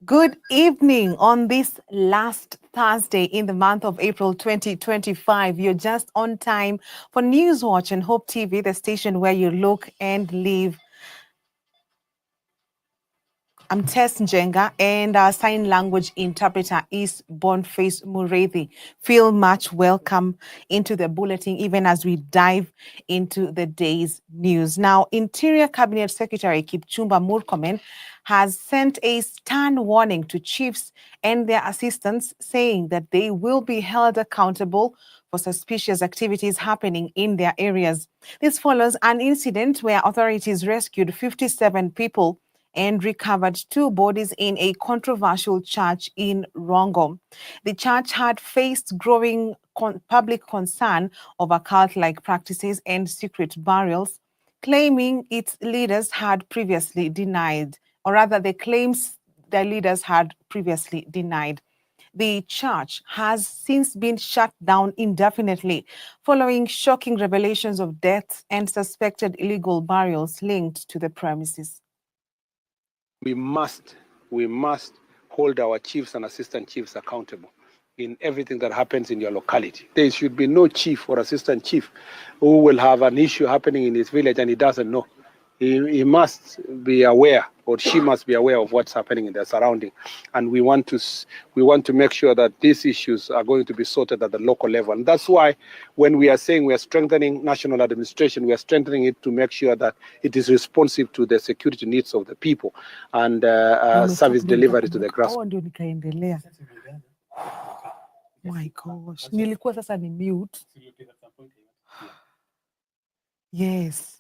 Good evening on this last Thursday in the month of April 2025. You're just on time for Newswatch and Hope TV, the station where you look and live. I'm Tess Njenga, and our sign language interpreter is Boniface Mureithi. Feel much welcome into the bulletin, even as we dive into the day's news. Now, Interior Cabinet Secretary Kipchumba Murkomen has sent a stern warning to chiefs and their assistants, saying that they will be held accountable for suspicious activities happening in their areas. This follows an incident where authorities rescued 57 people and recovered 2 bodies in a controversial church in Rongo. The church had faced growing public concern over cult-like practices and secret burials, claiming its leaders had previously denied, or rather the claims their leaders had previously denied. The church has since been shut down indefinitely following shocking revelations of deaths and suspected illegal burials linked to the premises. We must hold our chiefs and assistant chiefs accountable in everything that happens in your locality. There should be no chief or assistant chief who will have an issue happening in his village and he doesn't know. He must be aware, or she must be aware of what's happening in their surrounding. And we want to make sure that these issues are going to be sorted at the local level. And that's why when we are saying we are strengthening national administration, we are strengthening it to make sure that it is responsive to the security needs of the people and service delivery to the grassroots. My gosh. Nilikuwa sasa ni mute. Yes.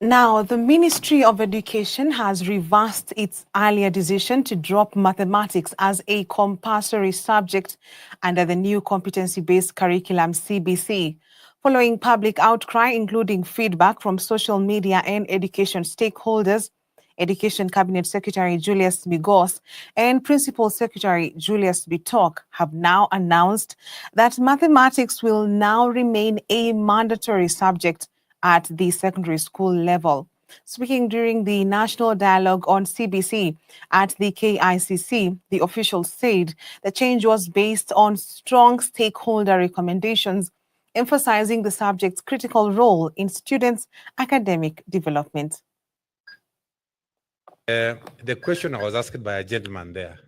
Now, the Ministry of Education has reversed its earlier decision to drop mathematics as a compulsory subject under the new competency-based curriculum CBC. Following public outcry, including feedback from social media and education stakeholders, Education Cabinet Secretary Julius Migos and Principal Secretary Julius Bitok have now announced that mathematics will now remain a mandatory subject at the secondary school level. Speaking during the National Dialogue on CBC at the KICC, the official said the change was based on strong stakeholder recommendations, emphasizing the subject's critical role in students' academic development. The question I was asked by a gentleman there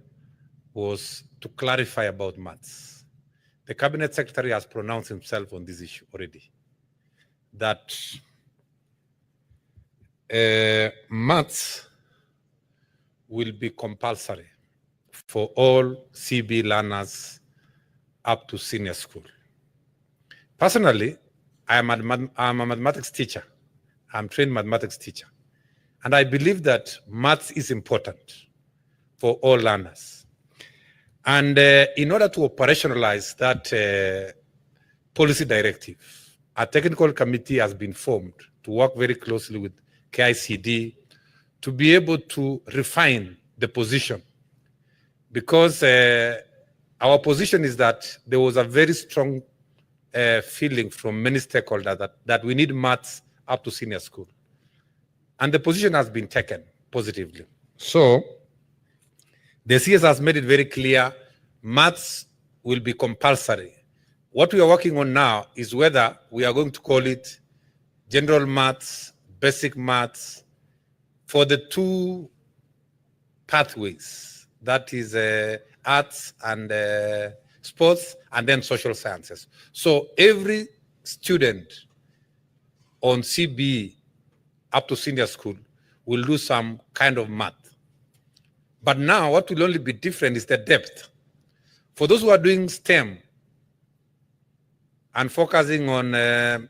was to clarify about maths. The Cabinet Secretary has pronounced himself on this issue already, that maths will be compulsory for all CB learners up to senior school. Personally, I'm a mathematics teacher. I'm a trained mathematics teacher. And I believe that maths is important for all learners. And in order to operationalize that policy directive, a technical committee has been formed to work very closely with KICD to be able to refine the position. Because our position is that there was a very strong feeling from many stakeholders that we need maths up to senior school. And the position has been taken positively. So the CS has made it very clear, maths will be compulsory. What we are working on now is whether we are going to call it general maths, basic maths, for the 2 pathways, that is arts and sports, and then social sciences. So every student on CBE up to senior school will do some kind of math. But now what will only be different is the depth. For those who are doing STEM and focusing on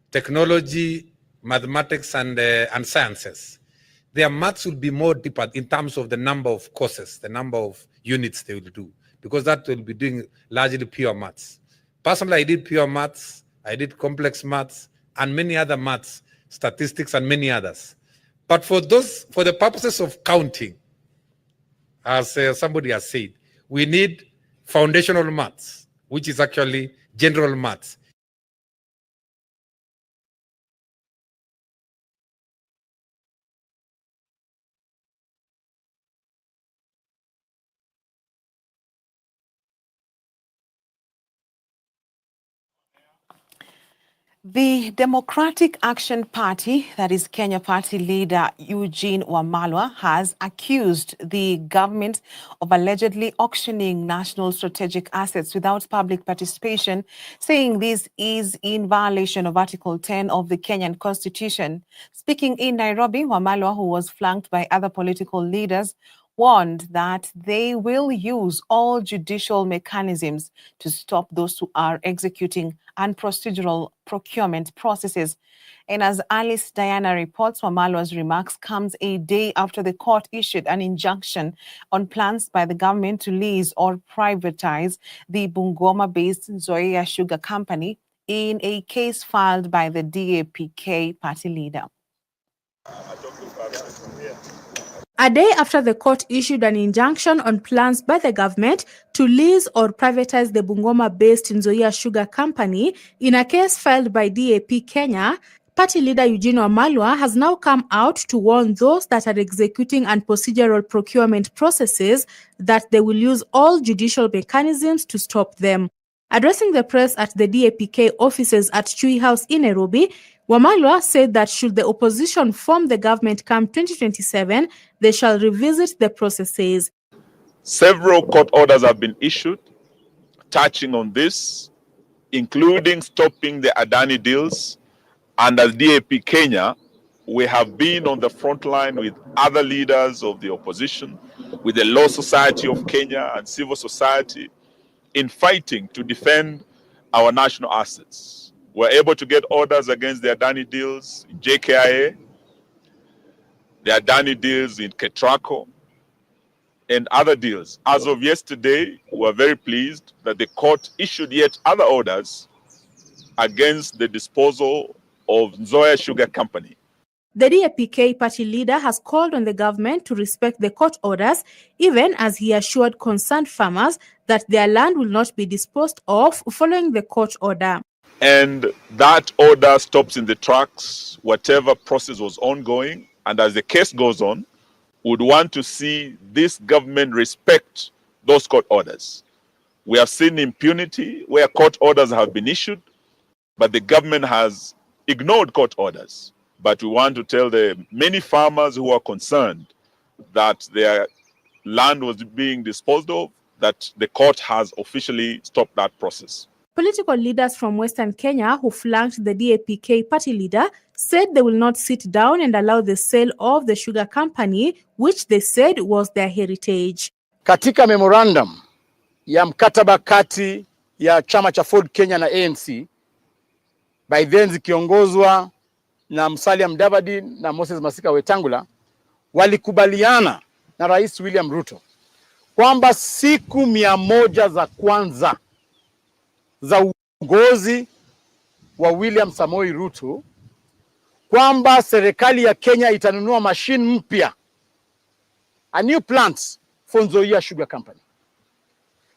technology, mathematics, and sciences, their maths will be more deeper in terms of the number of courses, the number of units they will do, because that will be doing largely pure maths. Personally, I did pure maths, I did complex maths, and many other maths, statistics, and many others. But for the purposes of counting, as somebody has said, we need foundational maths, which is actually general maths. The Democratic Action Party, that is Kenya Party leader Eugene Wamalwa, has accused the government of allegedly auctioning national strategic assets without public participation, saying this is in violation of Article 10 of the Kenyan Constitution. Speaking in Nairobi, Wamalwa, who was flanked by other political leaders, warned that they will use all judicial mechanisms to stop those who are executing unprocedural procurement processes. And as Alice Diana reports, Wamalwa's remarks comes a day after the court issued an injunction on plans by the government to lease or privatize the Bungoma-based Nzoia Sugar Company in a case filed by the DAPK party leader. A day after the court issued an injunction on plans by the government to lease or privatize the Bungoma-based Nzoia Sugar Company in a case filed by DAP Kenya, party leader Eugene Wamalwa has now come out to warn those that are executing unprocedural procurement processes that they will use all judicial mechanisms to stop them. Addressing the press at the DAPK offices at Chui House in Nairobi, Wamalwa said that should the opposition form the government come 2027, they shall revisit the processes. Several court orders have been issued touching on this, including stopping the Adani deals. And as DAP Kenya, we have been on the front line with other leaders of the opposition, with the Law Society of Kenya and civil society in fighting to defend our national assets. We're able to get orders against the Adani deals in JKIA, the Adani deals in Ketraco, and other deals. As of yesterday, we're very pleased that the court issued yet other orders against the disposal of Nzoia Sugar Company. The DAPK party leader has called on the government to respect the court orders, even as he assured concerned farmers that their land will not be disposed of following the court order. And that order stops in the tracks whatever process was ongoing. And as the case goes on, would want to see this government respect those court orders. We have seen impunity where court orders have been issued, but the government has ignored court orders. But we want to tell the many farmers who are concerned that their land was being disposed of, that the court has officially stopped that process. Political leaders from Western Kenya who flanked the DAPK party leader said they will not sit down and allow the sale of the sugar company, which they said was their heritage. Katika memorandum ya mkataba kati ya chama cha Ford Kenya na ANC, by then zikiongozwa na Musalia Mudavadi na Moses Masika Wetangula, walikubaliana na Rais William Ruto kwamba siku 100 za kwanza za uongozi wa William Samoei Ruto kwamba serikali ya Kenya itanunua machine mpya, a new plant for Nzoia Sugar Company.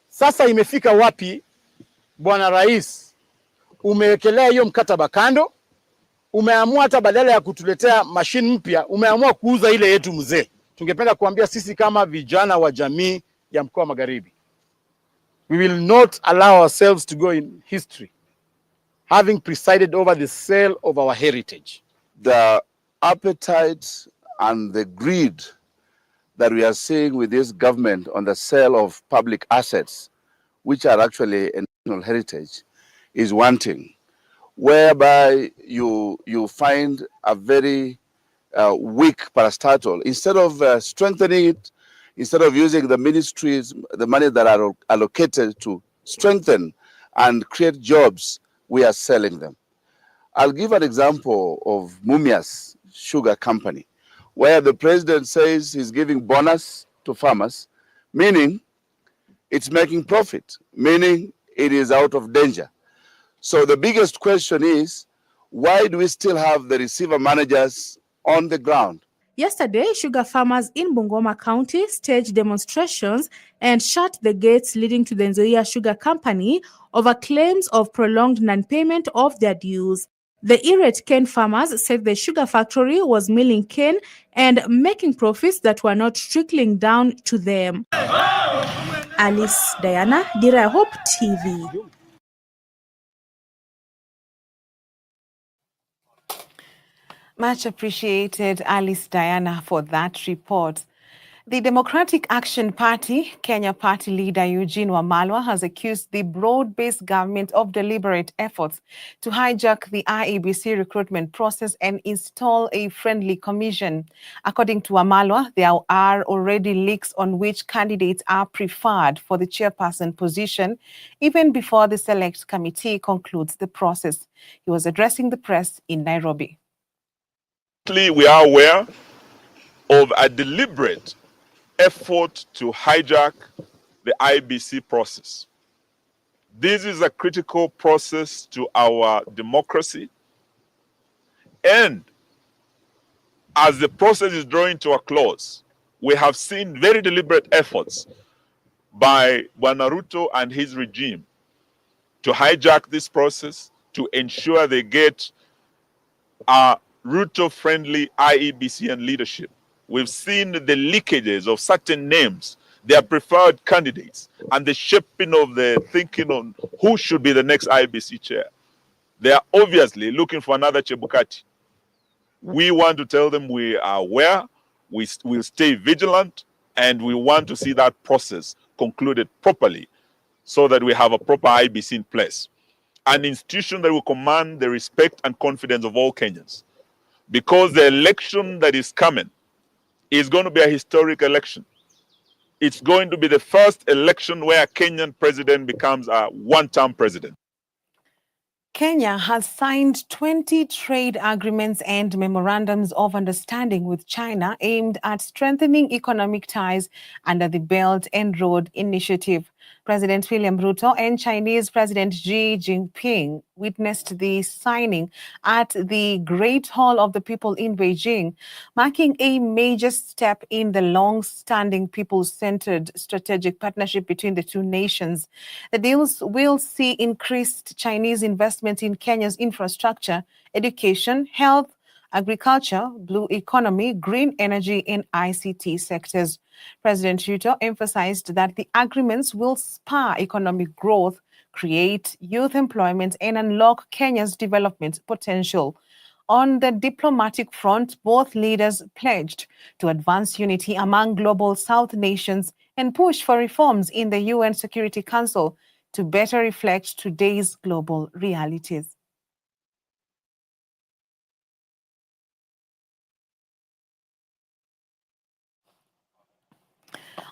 Sasa imefika wapi, Bwana Rais? Umewekelea hiyo mkataba kando, umeamua hata badala ya kutuletea machine mpya, umeamua kuuza ile yetu mzee. Tungependa kuambia sisi kama vijana wa jamii ya mkoa Magharibi, we will not allow ourselves to go in history having presided over the sale of our heritage. The appetite and the greed that we are seeing with this government on the sale of public assets, which are actually a national heritage, is wanting, whereby you find a very weak parastatal. Instead of strengthening it, instead of using the ministries, the money that are allocated to strengthen and create jobs, we are selling them. I'll give an example of Mumias Sugar Company, where the president says he's giving bonus to farmers, meaning it's making profit, meaning it is out of danger. So the biggest question is, why do we still have the receiver managers on the ground? Yesterday, sugar farmers in Bungoma County staged demonstrations and shut the gates leading to the Nzoia Sugar Company over claims of prolonged non-payment of their dues. The irate cane farmers said the sugar factory was milling cane and making profits that were not trickling down to them. Alice Diana, Dira Hope TV. Much appreciated, Alice Diana, for that report. The Democratic Action Party, Kenya Party leader Eugene Wamalwa has accused the broad-based government of deliberate efforts to hijack the IEBC recruitment process and install a friendly commission. According to Wamalwa, there are already leaks on which candidates are preferred for the chairperson position, even before the select committee concludes the process. He was addressing the press in Nairobi. We are aware of a deliberate effort to hijack the IBC process. This is a critical process to our democracy. And as the process is drawing to a close, we have seen very deliberate efforts by Bwana and his regime to hijack this process, to ensure they get a Ruto-friendly IEBC and leadership. We've seen the leakages of certain names, their preferred candidates, and the shaping of the thinking on who should be the next IEBC chair. They are obviously looking for another Chebukati. We want to tell them we are aware, we will stay vigilant, and we want to see that process concluded properly so that we have a proper IEBC in place. An institution that will command the respect and confidence of all Kenyans. Because the election that is coming is going to be a historic election. It's going to be the first election where a Kenyan president becomes a one-term president. Kenya has signed 20 trade agreements and memorandums of understanding with China aimed at strengthening economic ties under the Belt and Road Initiative. President William Ruto and Chinese President Xi Jinping witnessed the signing at the Great Hall of the People in Beijing, marking a major step in the long-standing people-centered strategic partnership between the two nations. The deals will see increased Chinese investment in Kenya's infrastructure, education, health, agriculture, blue economy, green energy, and ICT sectors. President Ruto emphasized that the agreements will spur economic growth, create youth employment, and unlock Kenya's development potential. On the diplomatic front, both leaders pledged to advance unity among global South nations and push for reforms in the UN Security Council to better reflect today's global realities.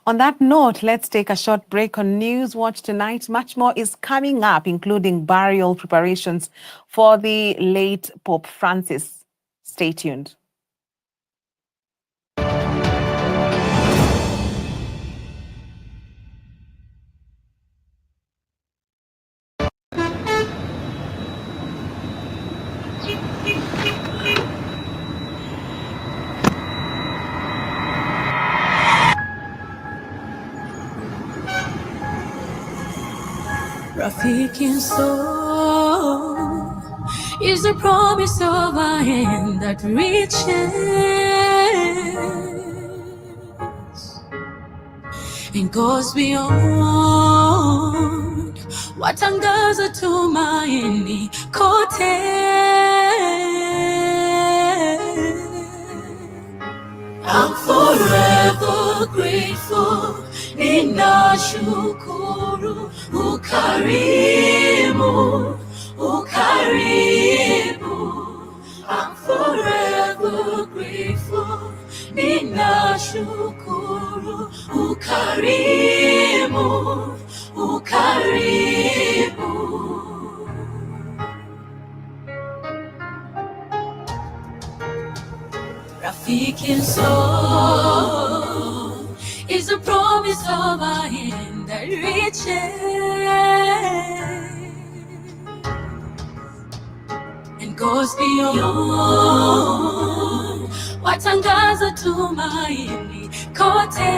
On that note, let's take a short break on Newswatch tonight. Much more is coming up, including burial preparations for the late Pope Francis. Stay tuned. Rafiki soul is the promise of a hand that reaches and goes beyond what angaza tumaini kote. I'm forever grateful. Ninashukuru ukarimu, ukarimu. I'm forever grateful. Ninashukuru ukarimu, ukarimu. Rafiki soul is a promise of a hand that reaches and goes beyond watangaza tumaini kote.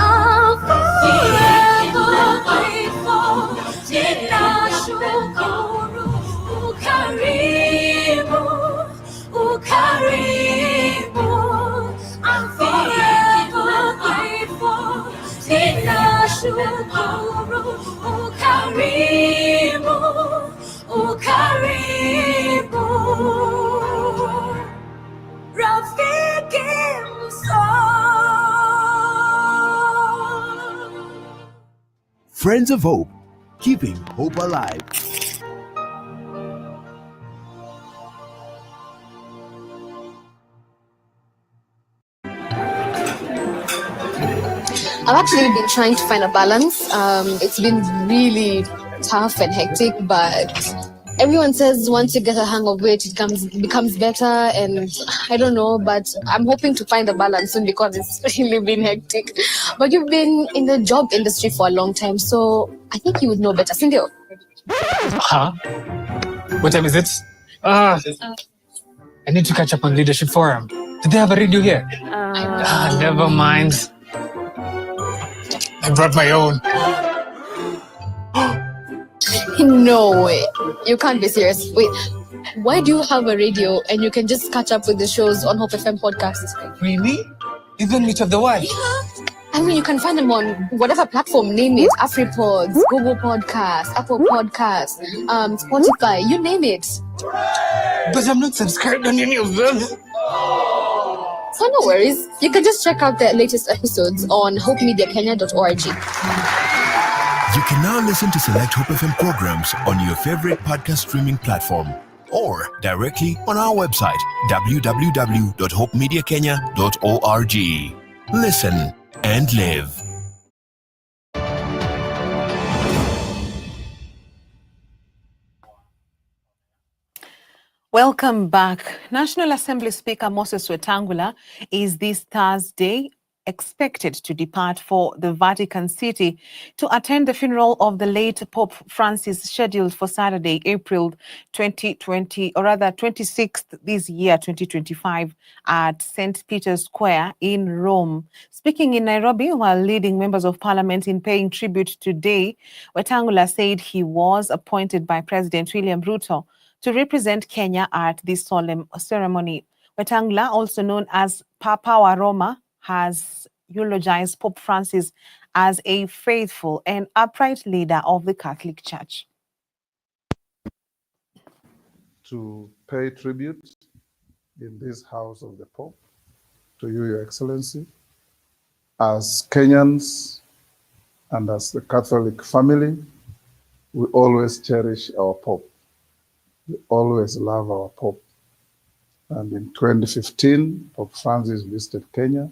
I'm forever grateful, ninashukuru ukarimu, ukarimu. I'm forever grateful, ninashukuru ukarimu, ukarimu. Rafiki Friends of Hope, keeping hope alive. I've actually been trying to find a balance. It's been really tough and hectic, but everyone says once you get a hang of it, it becomes better, and I don't know, but I'm hoping to find a balance soon because it's really been hectic. But you've been in the job industry for a long time, so I think you would know better. Cindy? Huh? What time is it? I need to catch up on Leadership Forum. Did they have a radio here? Never mind. I brought my own. No way. You can't be serious. Wait, why do you have a radio and you can just catch up with the shows on Hope FM podcast? Really? Even Meet of the World? Yeah. I mean, you can find them on whatever platform, name it. AfriPods, Google Podcasts, Apple Podcasts, Spotify, you name it. But I'm not subscribed on any of them. So no worries. You can just check out the latest episodes on hopemediakenya.org. You can now listen to select Hope FM programs on your favorite podcast streaming platform or directly on our website, www.hopemediakenya.org. Listen and live. Welcome back. National Assembly Speaker Moses Wetangula is this Thursday expected to depart for the Vatican City to attend the funeral of the late Pope Francis, scheduled for Saturday, April 2020, or rather 26th this year, 2025, at St. Peter's Square in Rome. Speaking in Nairobi while leading members of parliament in paying tribute today, Wetangula said he was appointed by President William Ruto to represent Kenya at this solemn ceremony. Wetangula, also known as Papa wa Roma, has eulogized Pope Francis as a faithful and upright leader of the Catholic Church. To pay tribute in this house of the Pope to you, Your Excellency, as Kenyans and as the Catholic family, we always cherish our Pope. We always love our Pope. And in 2015, Pope Francis visited Kenya,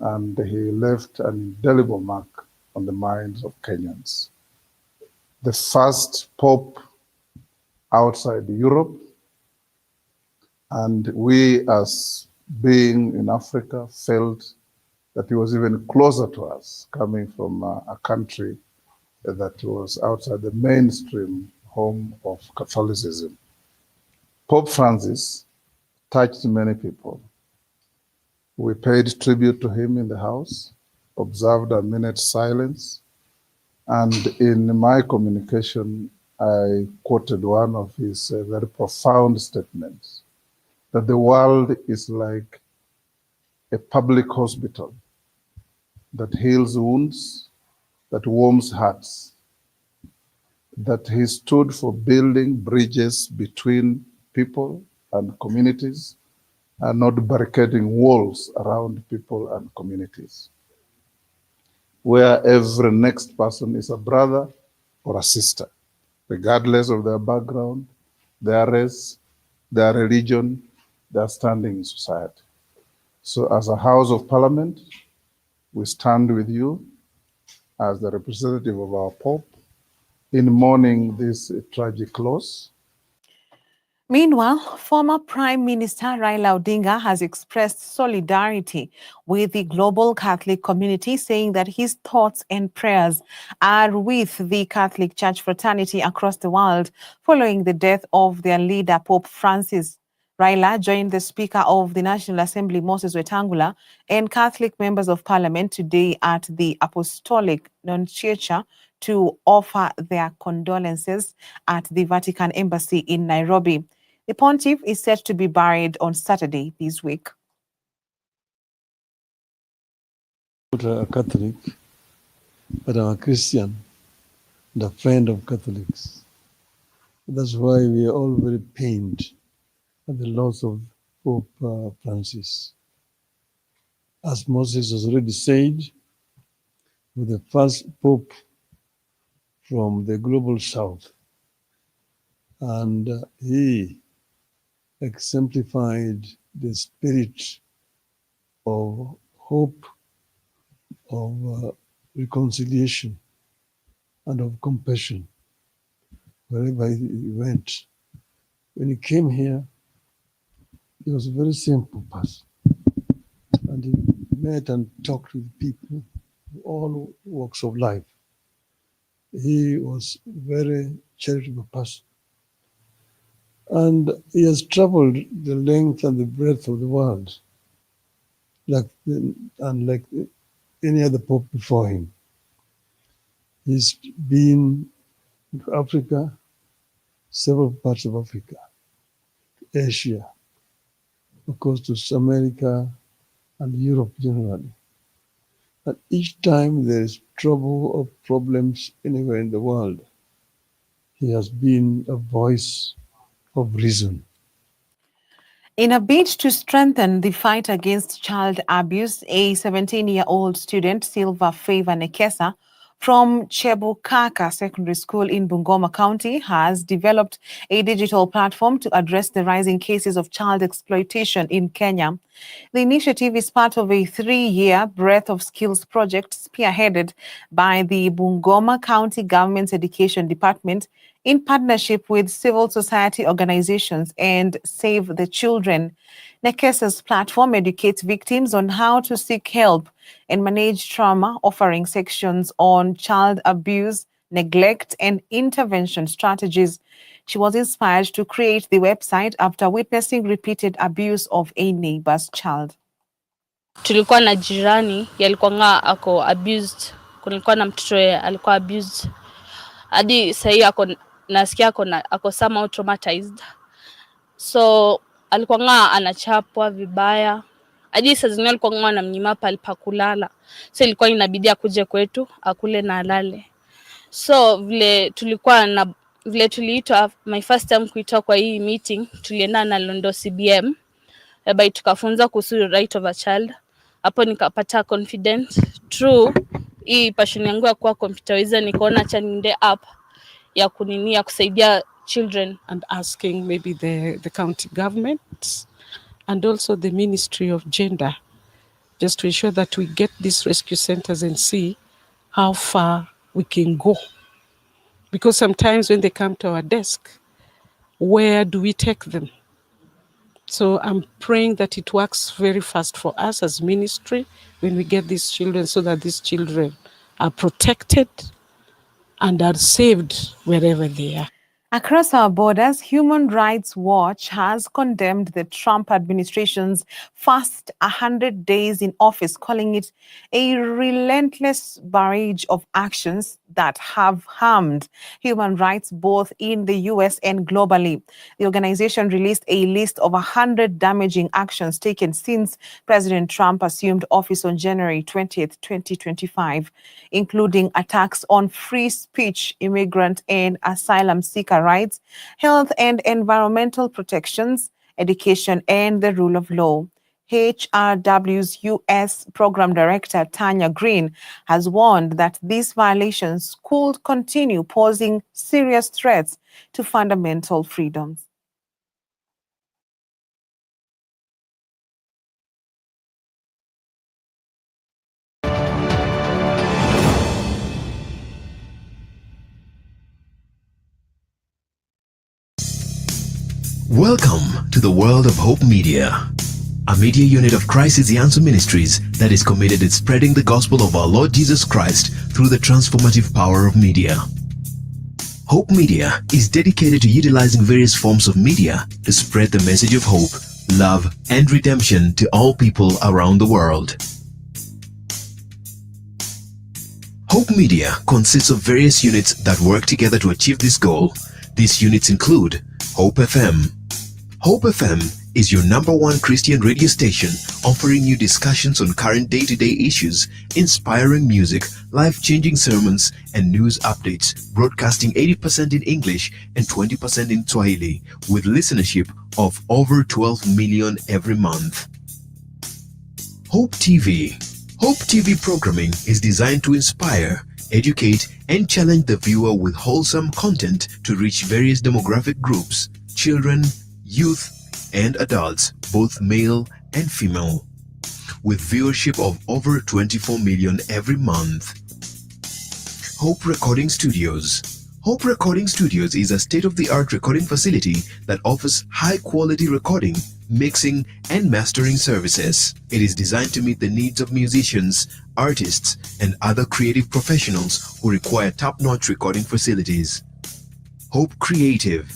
and he left an indelible mark on the minds of Kenyans. The first Pope outside Europe, and we as being in Africa felt that he was even closer to us, coming from a country that was outside the mainstream home of Catholicism. Pope Francis touched many people. We paid tribute to him in the house, observed a minute's silence, and in my communication, I quoted one of his very profound statements, that the world is like a public hospital that heals wounds, that warms hearts, that he stood for building bridges between people and communities, and not barricading walls around people and communities, where every next person is a brother or a sister, regardless of their background, their race, their religion, their standing in society. So as a House of Parliament, we stand with you as the representative of our Pope in mourning this tragic loss. Meanwhile, former Prime Minister Raila Odinga has expressed solidarity with the global Catholic community, saying that his thoughts and prayers are with the Catholic Church fraternity across the world following the death of their leader, Pope Francis. Raila joined the Speaker of the National Assembly, Moses Wetangula, and Catholic members of Parliament today at the Apostolic Nunciature to offer their condolences at the Vatican Embassy in Nairobi. The pontiff is set to be buried on Saturday this week. Not a Catholic, but I'm a Christian and a friend of Catholics. That's why we are all very pained at the loss of Pope Francis. As Moses has already said, with the first Pope from the global South, and he exemplified the spirit of hope, of reconciliation, and of compassion wherever he went. When he came here, he was a very simple person, and he met and talked with people of all walks of life. He was a very charitable person, and he has traveled the length and the breadth of the world, unlike any other pope before him. He's been to Africa, several parts of Africa, Asia, of course to America and Europe generally. And each time there is trouble or problems anywhere in the world, he has been a voice of reason. In a bid to strengthen the fight against child abuse, a 17-year-old student, Silva Favor Nekesa, from Chebukaka Secondary School in Bungoma County, has developed a digital platform to address the rising cases of child exploitation in Kenya. The initiative is part of a 3-year Breadth of Skills project spearheaded by the Bungoma County Government's Education Department in partnership with civil society organizations and Save the Children. Nekesa's platform educates victims on how to seek help and manage trauma, offering sections on child abuse, neglect, and intervention strategies. She was inspired to create the website after witnessing repeated abuse of a neighbor's child. Tulikuwa na jirani yalikuwa ako abused, kulikuwa na mtoto alikuwa abused hadi sahii nasikia ako somehow traumatized, so alikuwa anachapwa vibaya hadi saa zingine alikuwa anamnyima pale pa kulala, so ilikuwa inabidi akuje kwetu akule na alale. So vile tuliitwa, my first time kuitwa kwa hii meeting, tulienda na Londo CBM whereby tukafunza kuhusu right of a child. Hapo nikapata confidence through hii passion yangu ya kuwa computer wizard, nikaona acha niende app ya kusaidia children, and asking maybe the county government and also the Ministry of Gender just to ensure that we get these rescue centers and see how far we can go. Because sometimes when they come to our desk, where do we take them? So I'm praying that it works very fast for us as ministry when we get these children, so that these children are protected and are saved wherever they are. Across our borders, Human Rights Watch has condemned the Trump administration's first 100 days in office, calling it a relentless barrage of actions that have harmed human rights both in the U.S. and globally. The organization released a list of 100 damaging actions taken since President Trump assumed office on January 20th, 2025, including attacks on free speech, immigrant and asylum seeker rights, health and environmental protections, education, and the rule of law. HRW's U.S. Program Director Tanya Green has warned that these violations could continue posing serious threats to fundamental freedoms. Welcome to the world of Hope Media, a media unit of Christ is the Answer Ministries that is committed in spreading the gospel of our Lord Jesus Christ through the transformative power of media. Hope Media is dedicated to utilizing various forms of media to spread the message of hope, love, and redemption to all people around the world. Hope Media consists of various units that work together to achieve this goal. These units include Hope FM. Hope FM is your #1 Christian radio station offering you discussions on current day-to-day issues, inspiring music, life-changing sermons, and news updates, broadcasting 80% in English and 20% in Swahili, with listenership of over 12 million every month. Hope TV. Hope TV programming is designed to inspire, educate, and challenge the viewer with wholesome content to reach various demographic groups, children, youth, and adults, both male and female, with viewership of over 24 million every month. Hope Recording Studios. Hope Recording Studios is a state-of-the-art recording facility that offers high-quality recording, mixing, and mastering services. It is designed to meet the needs of musicians, artists, and other creative professionals who require top-notch recording facilities. Hope Creative.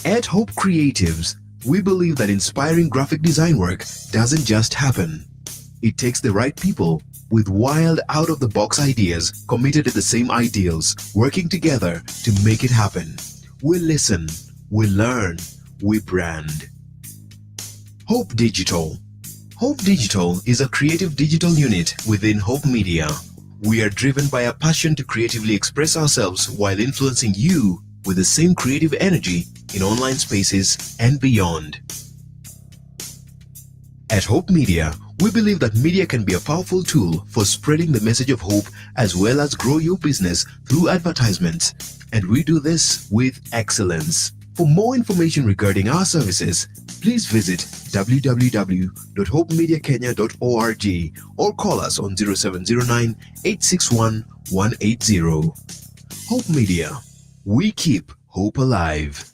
At Hope Creatives, we believe that inspiring graphic design work doesn't just happen. It takes the right people with wild, out-of-the-box ideas committed to the same ideals, working together to make it happen. We listen, we learn, we brand. Hope Digital. Hope Digital is a creative digital unit within Hope Media. We are driven by a passion to creatively express ourselves while influencing you with the same creative energy in online spaces and beyond. At Hope Media, we believe that media can be a powerful tool for spreading the message of hope as well as grow your business through advertisements, and we do this with excellence. For more information regarding our services, please visit www.hopemediakenya.org or call us on 0709 861 180. Hope Media. We keep hope alive.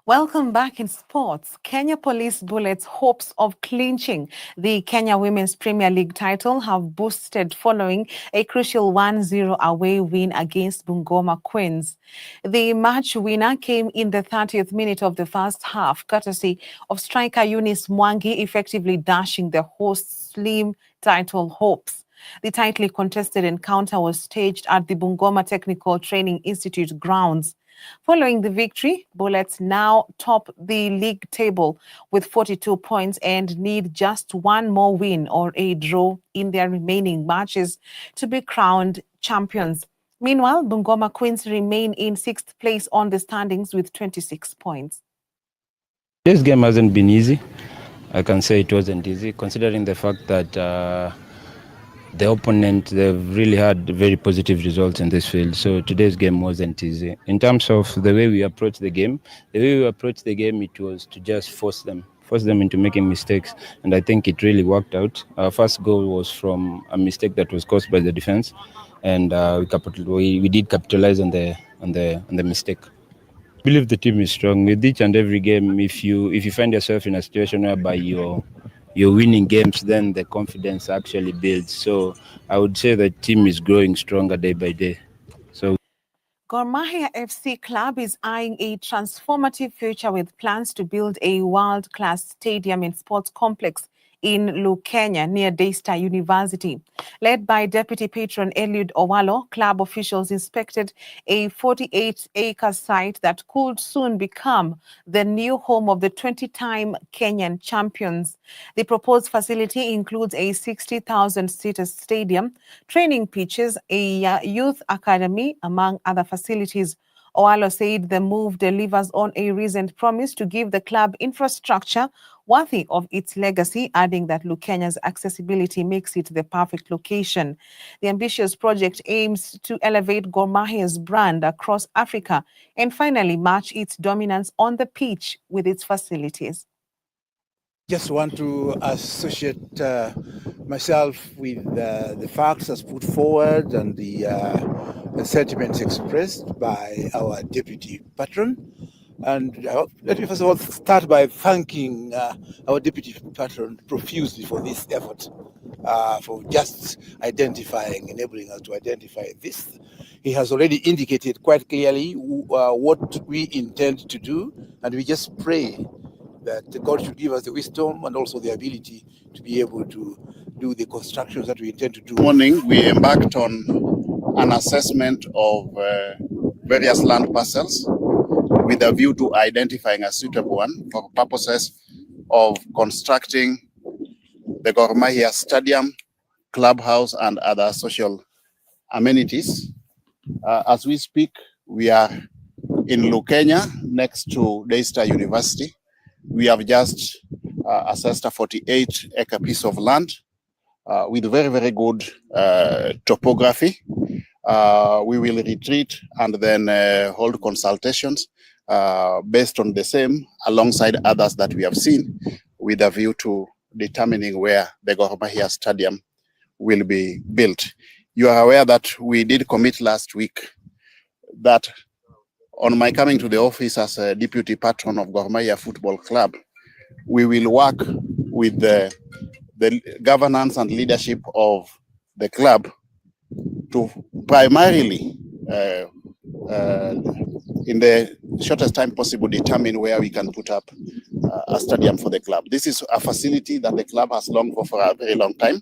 Welcome back in sports. Kenya Police Bullets' hopes of clinching the Kenya Women's Premier League title have boosted following a crucial 1-0 away win against Bungoma Queens. The match winner came in the 30th minute of the first half, courtesy of striker Eunice Mwangi, effectively dashing the hosts' slim title hopes. The tightly contested encounter was staged at the Bungoma Technical Training Institute grounds. Following the victory, Bullets now top the league table with 42 points and need just one more win or a draw in their remaining matches to be crowned champions. Meanwhile, Bungoma Queens remain in 6th place on the standings with 26 points. This game hasn't been easy. I can say it wasn't easy, considering the fact that the opponent, they've really had very positive results in this field. So today's game wasn't easy. In terms of the way we approach the game, it was to just force them into making mistakes. And I think it really worked out. Our first goal was from a mistake that was caused by the defense. And we did capitalize on the mistake. I believe the team is strong. With each and every game, if you find yourself in a situation whereby you're winning games, then the confidence actually builds. So I would say the team is growing stronger day by day. So Gor Mahia FC club is eyeing a transformative future with plans to build a world-class stadium and sports complex in Lukenya near Daystar University. Led by Deputy Patron Eliud Owalo, club officials inspected a 48-acre site that could soon become the new home of the 20-time Kenyan champions. The proposed facility includes a 60,000-seater stadium, training pitches, a youth academy, among other facilities. Owalo said the move delivers on a recent promise to give the club infrastructure worthy of its legacy, adding that Lukenya's accessibility makes it the perfect location. The ambitious project aims to elevate Gor Mahia's brand across Africa and finally match its dominance on the pitch with its facilities. Just want to associate myself with the facts as put forward and the sentiments expressed by our deputy patron. And let me first of all start by thanking our deputy patron profusely for this effort, for just enabling us to identify this. He has already indicated quite clearly what we intend to do, and we just pray that God should give us the wisdom and also the ability to be able to do the constructions that we intend to do. Morning, we embarked on an assessment of various land parcels with a view to identifying a suitable one for purposes of constructing the Gor Mahia Stadium, clubhouse, and other social amenities. As we speak, we are in Lukenya, next to Daystar University. We have just assessed a 48-acre piece of land with very, very good topography. We will retreat and then hold consultations based on the same, alongside others that we have seen, with a view to determining where the Gor Mahia Stadium will be built. You are aware that we did commit last week that on my coming to the office as a deputy patron of Gor Mahia Football Club, we will work with the governance and leadership of the club to primarily, in the shortest time possible, determine where we can put up a stadium for the club. This is a facility that the club has longed for a very long time.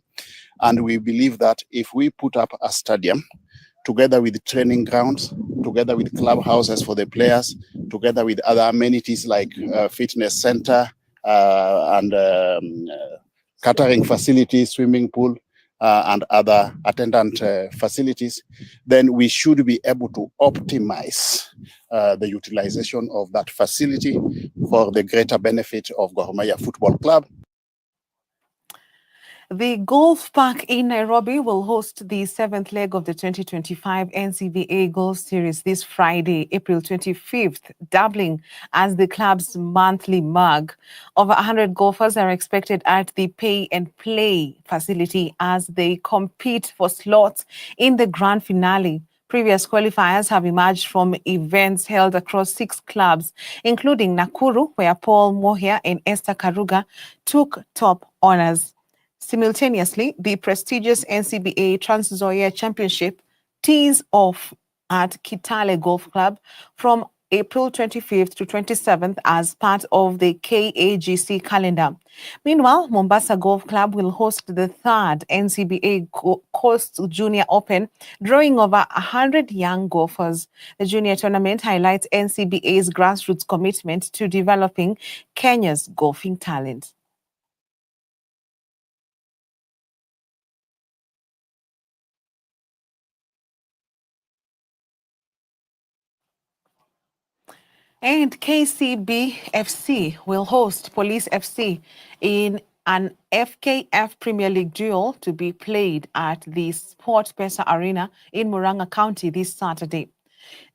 And we believe that if we put up a stadium, together with training grounds, together with clubhouses for the players, together with other amenities like fitness center and catering facilities, swimming pool, and other attendant facilities, then we should be able to optimize the utilization of that facility for the greater benefit of Gor Mahia Football Club. The Golf Park in Nairobi will host the 7th leg of the 2025 NCBA Golf Series this Friday, April 25th, doubling as the club's monthly mug. Over 100 golfers are expected at the Pay and Play facility as they compete for slots in the grand finale. Previous qualifiers have emerged from events held across 6 clubs, including Nakuru, where Paul Mohia and Esther Karuga took top honors. Simultaneously, the prestigious NCBA Trans-Nzoia Championship tees off at Kitale Golf Club from April 25th to 27th as part of the KAGC calendar. Meanwhile, Mombasa Golf Club will host the 3rd NCBA Coast Junior Open, drawing over 100 young golfers. The junior tournament highlights NCBA's grassroots commitment to developing Kenya's golfing talent. And KCB FC will host Police FC in an FKF Premier League duel to be played at the Sport Pesa Arena in Murang'a County this Saturday.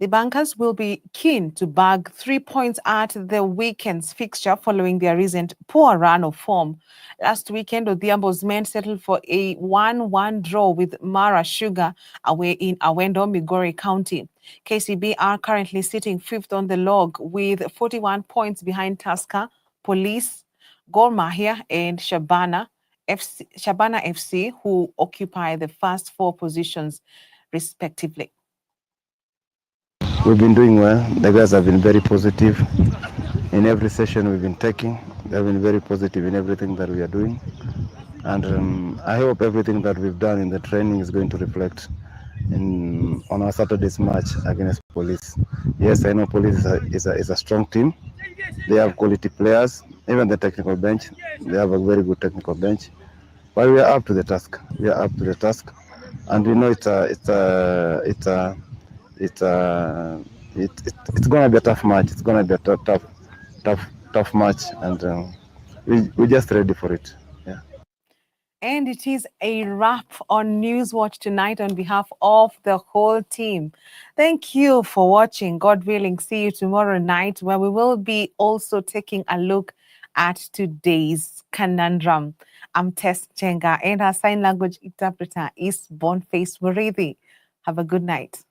The Bankers will be keen to bag 3 points at the weekend's fixture following their recent poor run of form. Last weekend, Odhiambo's men settled for a 1-1 draw with Mara Sugar away in Awendo, Migori County. KCB are currently sitting 5th on the log with 41 points behind Tusker, Police, Gor Mahia and Shabana FC, who occupy the first 4 positions respectively. We've been doing well. The guys have been very positive in every session we've been taking. They've been very positive in everything that we are doing. And I hope everything that we've done in the training is going to reflect on our Saturday's match against Police. Yes, I know Police is a strong team. They have quality players, even the technical bench. They have a very good technical bench. But we are up to the task. We are up to the task. And we know it's going to be a tough match. It's going to be a tough match, and we're just ready for it. Yeah. And it is a wrap on Newswatch tonight on behalf of the whole team. Thank you for watching. God willing, see you tomorrow night, where we will be also taking a look at today's conundrum. I'm Tess Njenga, and our sign language interpreter is Boniface Mureithi. Have a good night.